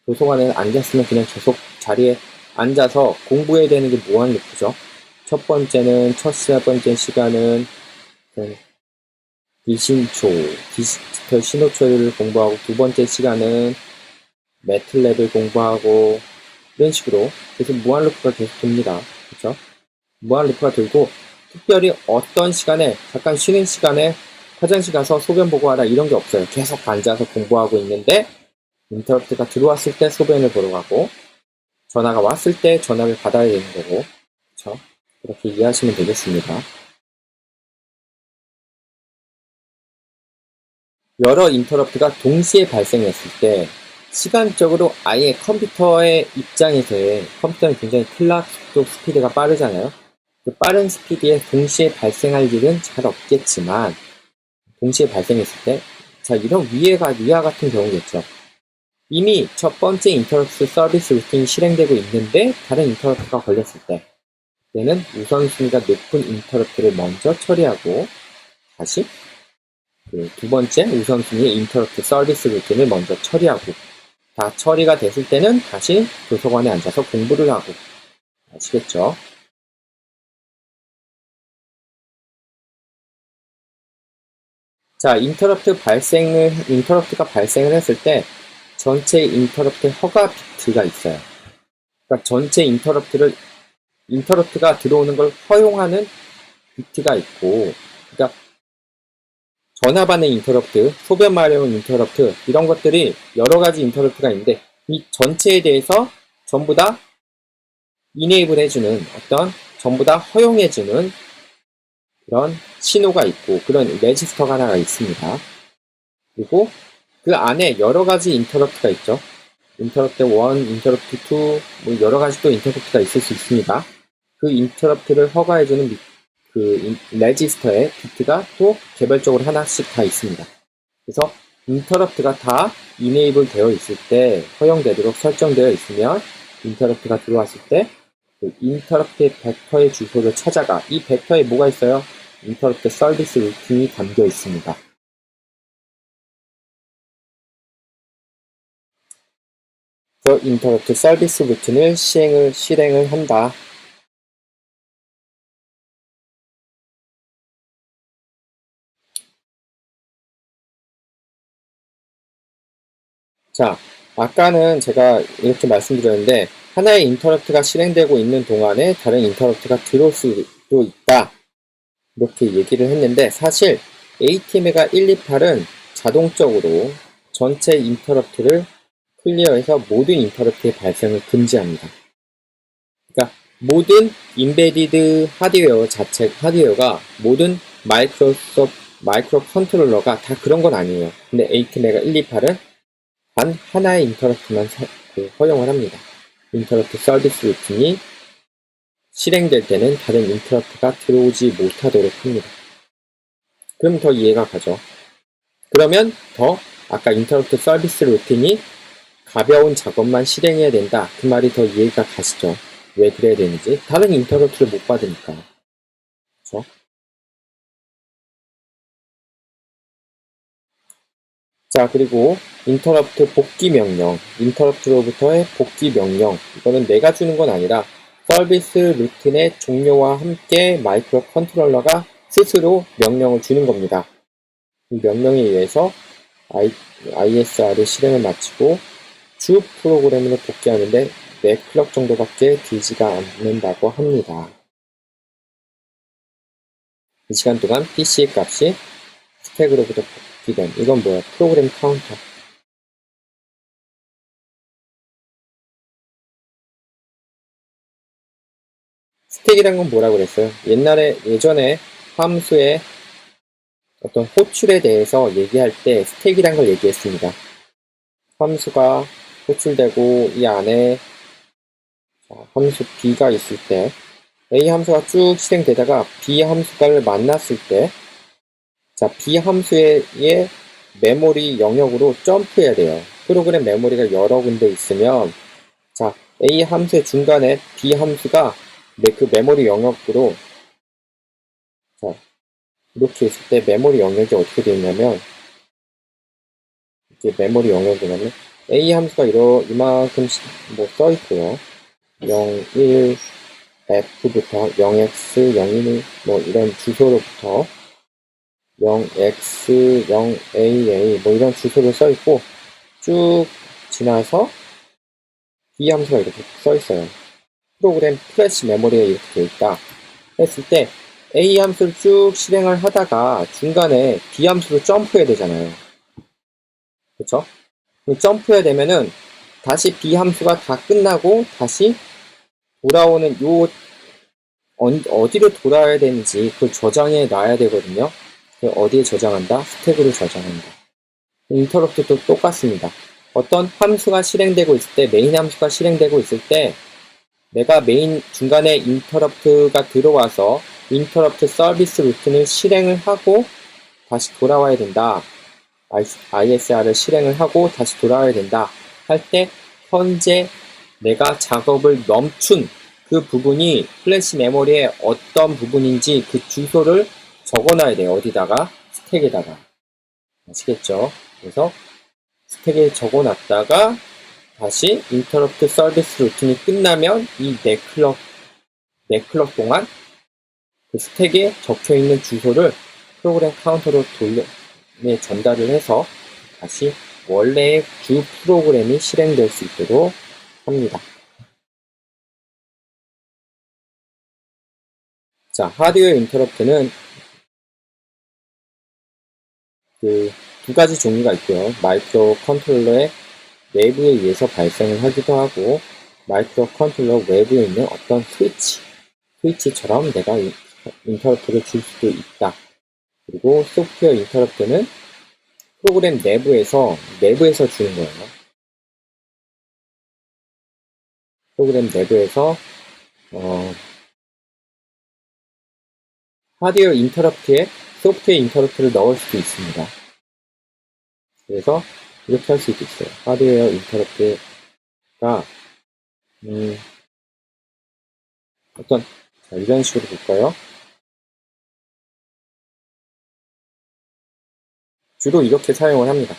도서관에 앉았으면 그냥 계속 자리에 앉아서 공부해야 되는 게 무한 루프죠. 첫 번째 시간은 디지털 신호처리를 공부하고, 두 번째 시간은 매틀랩을 공부하고, 이런 식으로 계속 무한 루프가 계속 돕니다. 그렇죠? 무한 루프가 돌고, 특별히 어떤 시간에, 잠깐 쉬는 시간에 화장실 가서 소변 보고 하라 이런 게 없어요. 계속 앉아서 공부하고 있는데 인터럽트가 들어왔을 때 소변을 보러 가고, 전화가 왔을 때 전화를 받아야 되는 거고, 그렇죠? 그렇게 이해하시면 되겠습니다. 여러 인터럽트가 동시에 발생했을 때 시간적으로 아예 컴퓨터의 입장에서의, 컴퓨터는 굉장히 클락 속도 스피드가 빠르잖아요. 그 빠른 스피드에 동시에 발생할 일은 잘 없겠지만, 동시에 발생했을 때, 이런 위와 같은 경우겠죠. 이미 첫 번째 인터럽트 서비스 루틴이 실행되고 있는데 다른 인터럽트가 걸렸을 때, 얘는 우선순위가 높은 인터럽트를 먼저 처리하고 다시 두 번째 우선순위의 인터럽트 서비스 루틴을 먼저 처리하고, 다 처리가 됐을 때는 다시 도서관에 앉아서 공부를 하고. 아시겠죠? 인터럽트가 발생을 했을 때 전체 인터럽트 허가 비트가 있어요. 그러니까 전체 인터럽트가 들어오는 걸 허용하는 비트가 있고, 그러니까 전화 받는 인터럽트, 소변 마려운 인터럽트, 이런 것들이 여러 가지 인터럽트가 있는데, 이 전체에 대해서 전부 다 이네이블 해주는, 전부 다 허용해주는 그런 신호가 있고, 그런 레지스터가 하나가 있습니다. 그리고 그 안에 여러 가지 인터럽트가 있죠. 인터럽트 1, 인터럽트 2, 뭐 여러 가지 또 인터럽트가 있을 수 있습니다. 그 인터럽트를 허가해주는 레지스터의 비트가 또 개별적으로 하나씩 다 있습니다. 그래서 인터럽트가 다 이네이블 되어 있을 때, 허용되도록 설정되어 있으면 인터럽트가 들어왔을 때 그 인터럽트의 벡터의 주소를 찾아가. 이 벡터에 뭐가 있어요? 인터럽트 서비스 루틴이 담겨 있습니다. 그 인터럽트 서비스 루틴을 실행을 한다. 자, 아까는 제가 이렇게 말씀드렸는데, 하나의 인터럽트가 실행되고 있는 동안에 다른 인터럽트가 들어올 수도 있다. 이렇게 얘기를 했는데, 사실 ATME가 128은 자동적으로 전체 인터럽트를 클리어해서 모든 인터럽트의 발생을 금지합니다. 그러니까 모든 인베디드 하드웨어가 모든 마이크로 컨트롤러가 다 그런 건 아니에요. 근데 ATMEGA 128은 단 하나의 인터럽트만 허용을 합니다. 인터럽트 서비스 루틴이 실행될 때는 다른 인터럽트가 들어오지 못하도록 합니다. 그럼 더 이해가 가죠. 그러면 아까 인터럽트 서비스 루틴이 가벼운 작업만 실행해야 된다. 그 말이 더 이해가 가시죠. 왜 그래야 되는지. 다른 인터럽트를 못 받으니까. 그렇죠? 자, 그리고 인터럽트 복귀 명령. 인터럽트로부터의 복귀 명령. 이거는 내가 주는 건 아니라 서비스 루틴의 종료와 함께 마이크로 컨트롤러가 스스로 명령을 주는 겁니다. 이 명령에 의해서 ISR의 실행을 마치고 주 프로그램으로 복귀하는데 4클럭 정도밖에 들지가 않는다고 합니다. 이 시간 동안 PC의 값이 스택으로부터 복귀된, 이건 뭐야? 프로그램 카운터. 스택이란 건 뭐라고 그랬어요? 예전에 함수의 어떤 호출에 대해서 얘기할 때 스택이란 걸 얘기했습니다. 함수가 호출되고 이 안에 함수 b가 있을 때 a 함수가 쭉 실행되다가 b 함수를 만났을 때 자, b 함수의 메모리 영역으로 점프해야 돼요. 프로그램 메모리가 여러 군데 있으면 자, a 함수의 중간에 b 함수가 그 메모리 영역으로 자, 이렇게 있을 때 메모리 영역이 어떻게 되어 있냐면 이게 메모리 영역이냐면 a 함수가 이만큼 써 있고요. 0, 1, f부터 0x, 0, 1, 이런 주소로부터 0x, 0AA 이런 주소를 써 있고 쭉 지나서 B 함수가 이렇게 써 있어요. 프로그램 플래시 메모리에 이렇게 되어 있다 했을 때 A 함수를 쭉 실행을 하다가 중간에 B 함수로 점프해야 되잖아요. 그쵸? 점프해야 되면은 다시 B 함수가 다 끝나고 다시 돌아오는 어디로 돌아야 되는지 그걸 저장해 놔야 되거든요. 어디에 저장한다? 스택으로 저장한다. 인터럽트도 똑같습니다. 어떤 함수가 실행되고 있을 때, 메인 함수가 실행되고 있을 때 내가 메인 중간에 인터럽트가 들어와서 인터럽트 서비스 루틴을 실행을 하고 다시 돌아와야 된다. ISR을 실행을 하고 다시 돌아와야 된다. 할 때 현재 내가 작업을 멈춘 그 부분이 플래시 메모리의 어떤 부분인지 그 주소를 적어놔야 돼요. 어디다가? 스택에다가. 아시겠죠? 그래서 스택에 적어놨다가 다시 인터럽트 서비스 루틴이 끝나면 이 4클럭 동안 그 스택에 적혀있는 주소를 프로그램 카운터로 전달을 해서 다시 원래의 주 프로그램이 실행될 수 있도록 합니다. 자, 하드웨어 인터럽트는 그 두 가지 종류가 있고요. 마이크로 컨트롤러의 내부에 의해서 발생을 하기도 하고 마이크로 컨트롤러 외부에 있는 어떤 스위치처럼 내가 인터럽트를 줄 수도 있다. 그리고 소프트웨어 인터럽트는 프로그램 내부에서 주는 거예요. 프로그램 내부에서 하드웨어 인터럽트에 소프트웨어 인터럽트를 넣을 수도 있습니다. 그래서 이렇게 할 수도 있어요. 하드웨어 인터럽트가 이런 식으로 볼까요? 주로 이렇게 사용을 합니다.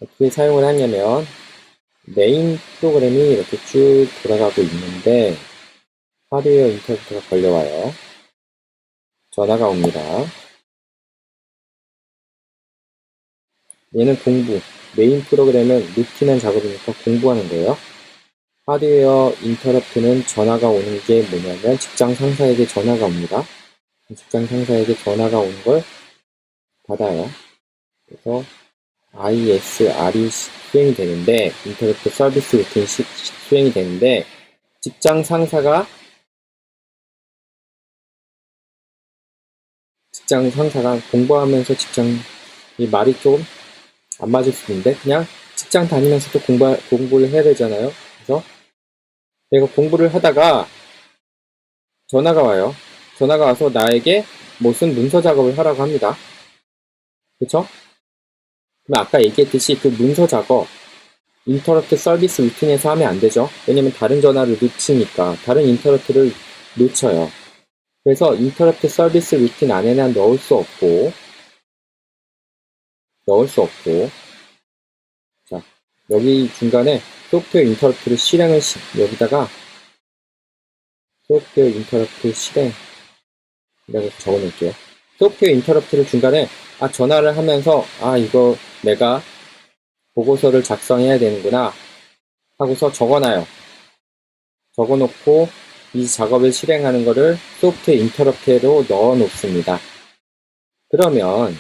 어떻게 사용을 하냐면 메인 프로그램이 이렇게 쭉 돌아가고 있는데 하드웨어 인터럽트가 걸려와요. 전화가 옵니다. 얘는 공부, 메인 프로그램은 루틴한 작업이니까 공부하는 거예요. 하드웨어 인터럽트는 전화가 오는 게 뭐냐면 직장 상사에게 전화가 옵니다. 직장 상사에게 전화가 오는 걸 받아요. 그래서 ISR이 수행이 되는데 인터럽트 서비스 루틴이 수행이 되는데 직장 상사가 직장 상사가 공부하면서 직장이 말이 좀 안 맞을 수도 있는데 그냥 직장 다니면서도 공부를 해야 되잖아요. 그래서 내가 공부를 하다가 전화가 와요. 전화가 와서 나에게 무슨 문서 작업을 하라고 합니다. 그쵸? 그럼 아까 얘기했듯이 그 문서 작업 인터럽트 서비스 루틴에서 하면 안 되죠. 왜냐면 다른 전화를 놓치니까 다른 인터럽트를 놓쳐요. 그래서 인터럽트 서비스 루틴 안에는 넣을 수 없고 자 여기 중간에 소프트웨어 인터럽트를 여기다가 소프트웨어 인터럽트 실행이라고 적어 놓을게요. 소프트웨어 인터럽트를 중간에 전화를 하면서 이거 내가 보고서를 작성해야 되는구나 하고서 적어놔요. 적어놓고 이 작업을 실행하는 거를 소프트웨어 인터럽트로 넣어 놓습니다. 그러면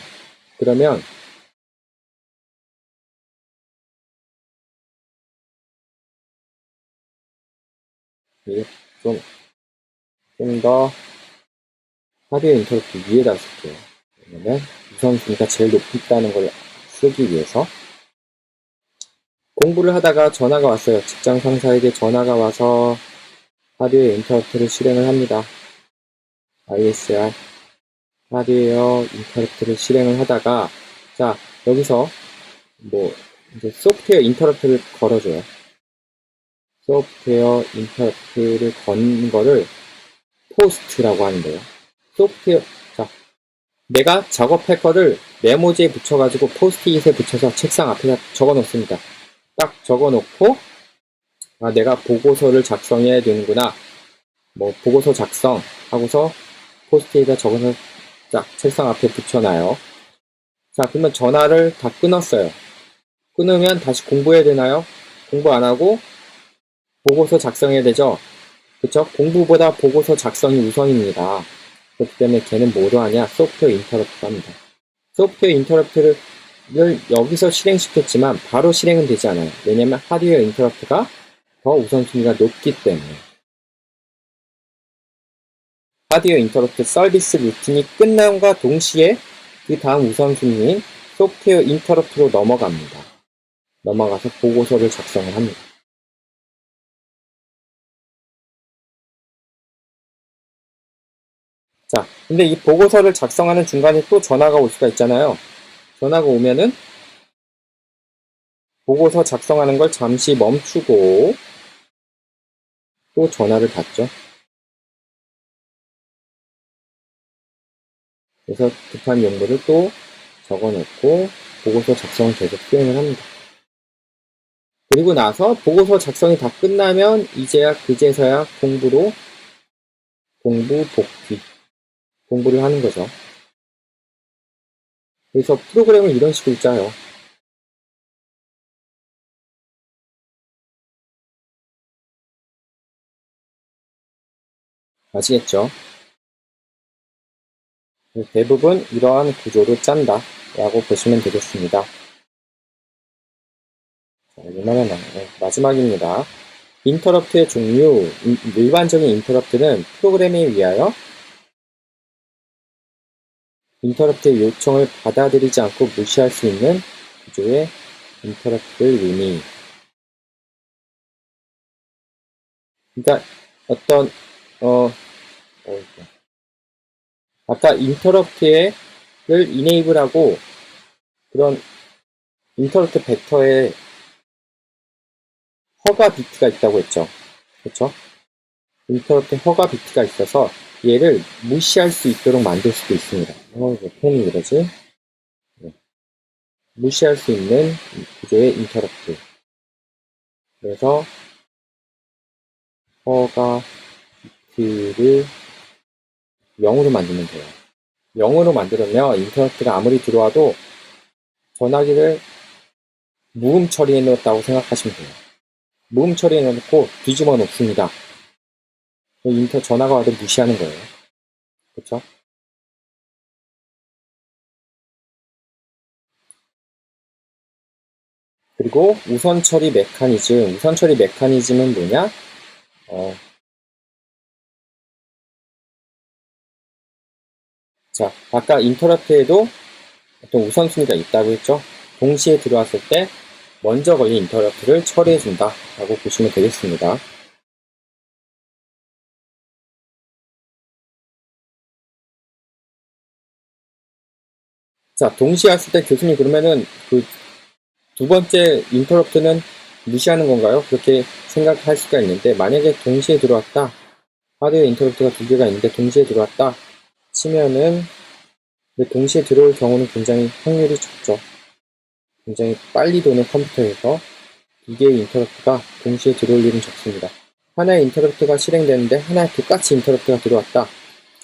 좀 더 하드웨어 인터럽트 위에다 쓸게요. 왜냐면 우선순위가 제일 높다는 걸 쓰기 위해서. 공부를 하다가 전화가 왔어요. 직장 상사에게 전화가 와서 하드웨어 인터럽트를 실행을 합니다. ISR 하드웨어 인터럽트를 실행을 하다가 여기서 이제 소프트웨어 인터럽트를 걸어줘요. 소프트웨어 인터럽트를 건 거를 포스트라고 하는데요. 내가 작업할 거를 메모지에 붙여가지고 포스트잇에 붙여서 책상 앞에다 적어 놓습니다. 딱 적어 놓고 내가 보고서를 작성해야 되는구나. 보고서 작성 하고서 포스트잇에 적어서 책상 앞에 붙여놔요. 그러면 전화를 다 끊었어요. 끊으면 다시 공부해야 되나요? 공부 안 하고 보고서 작성해야 되죠? 그쵸? 공부보다 보고서 작성이 우선입니다. 그렇기 때문에 걔는 뭐로 하냐? 소프트웨어 인터럽트로 합니다. 소프트웨어 인터럽트를 여기서 실행시켰지만 바로 실행은 되지 않아요. 왜냐면 하드웨어 인터럽트가 더 우선순위가 높기 때문에. 하드웨어 인터럽트 서비스 루틴이 끝남과 동시에 그 다음 우선순위인 소프트웨어 인터럽트로 넘어갑니다. 넘어가서 보고서를 작성을 합니다. 근데 이 보고서를 작성하는 중간에 또 전화가 올 수가 있잖아요. 전화가 오면은 보고서 작성하는 걸 잠시 멈추고 또 전화를 받죠. 그래서 급한 용무를 또 적어놓고 보고서 작성을 계속 수행을 합니다. 그리고 나서 보고서 작성이 다 끝나면 이제야 그제서야 공부를 하는 거죠. 그래서 프로그램을 이런 식으로 짜요. 아시겠죠? 대부분 이러한 구조로 짠다 라고 보시면 되겠습니다. 이만한 마지막입니다. 인터럽트의 종류, 일반적인 인터럽트는 프로그램에 의하여 인터럽트의 요청을 받아들이지 않고 무시할 수 있는 구조의 인터럽트를 의미. 그러니까 아까 인터럽트를 이네이블하고 그런 인터럽트 벡터에 허가 비트가 있다고 했죠. 그렇죠? 인터럽트 허가 비트가 있어서 얘를 무시할 수 있도록 만들 수도 있습니다. 펜이 이러지? 무시할 수 있는 구조의 인터럽트. 그래서 허가 비트를 0으로 만들면 돼요. 0으로 만들면 인터럽트가 아무리 들어와도 전화기를 무음 처리해 놓았다고 생각하시면 돼요. 무음 처리해 놓고 뒤집어 놓습니다. 전화가 와도 무시하는 거예요. 그렇죠? 그리고 우선 처리 메커니즘은 뭐냐? 자, 아까 인터럽트에도 어떤 우선순위가 있다고 했죠. 동시에 들어왔을 때 먼저 걸린 인터럽트를 처리해준다 라고 보시면 되겠습니다. 자, 동시에 왔을 때 교수님 그러면은 그 두 번째 인터럽트는 무시하는 건가요? 그렇게 생각할 수가 있는데, 만약에 동시에 들어왔다, 하드웨어 인터럽트가 두 개가 있는데 동시에 들어왔다 치면은, 동시에 들어올 경우는 굉장히 확률이 적죠. 굉장히 빨리 도는 컴퓨터에서 두 개의 인터럽트가 동시에 들어올 일은 적습니다. 하나의 인터럽트가 실행되는데 하나의 똑같이 인터럽트가 들어왔다.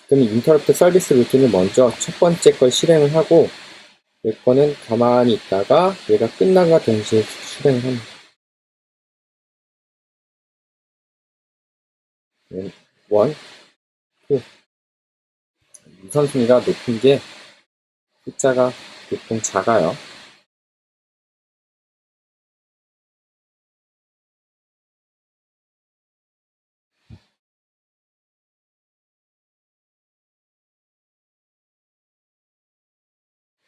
그럼 인터럽트 서비스 루틴을 먼저 첫 번째 걸 실행을 하고, 얘 거는 가만히 있다가 얘가 끝나가 동시에 실행을 합니다. 원, 투. 우선순위가 높은 게 숫자가 보통 작아요.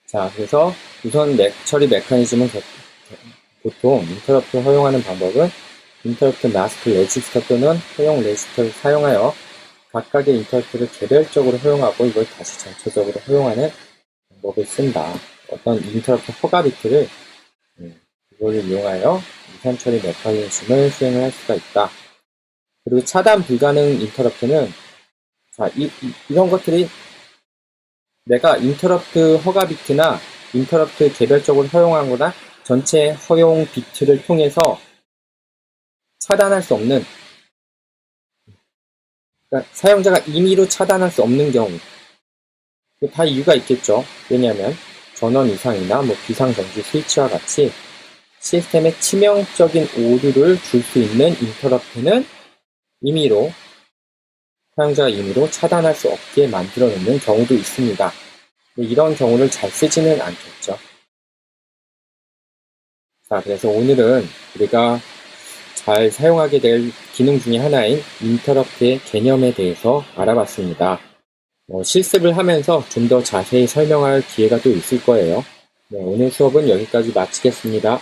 자, 그래서 우선 처리 메커니즘은 보통 인터럽트 허용하는 방법은 인터럽트 마스크 레지스터 또는 허용 레지스터를 사용하여 각각의 인터럽트를 개별적으로 허용하고 이걸 다시 전체적으로 허용하는 방법을 쓴다. 어떤 인터럽트 허가 비트를 이거를 이용하여 우선 처리 메커니즘을 수행을 할 수가 있다. 그리고 차단 불가능 인터럽트는 자, 이런 것들이 내가 인터럽트 허가 비트나 인터럽트 개별적으로 허용한 거나 전체 허용 비트를 통해서 차단할 수 없는, 그러니까 사용자가 임의로 차단할 수 없는 경우, 다 이유가 있겠죠. 왜냐하면 전원 이상이나 비상정지 스위치와 같이 시스템에 치명적인 오류를 줄 수 있는 인터럽트는 임의로, 사용자가 임의로 차단할 수 없게 만들어 놓는 경우도 있습니다. 이런 경우를 잘 쓰지는 않겠죠. 자, 그래서 오늘은 우리가 잘 사용하게 될 기능 중에 하나인 인터럽트의 개념에 대해서 알아봤습니다. 실습을 하면서 좀 더 자세히 설명할 기회가 또 있을 거예요. 네, 오늘 수업은 여기까지 마치겠습니다.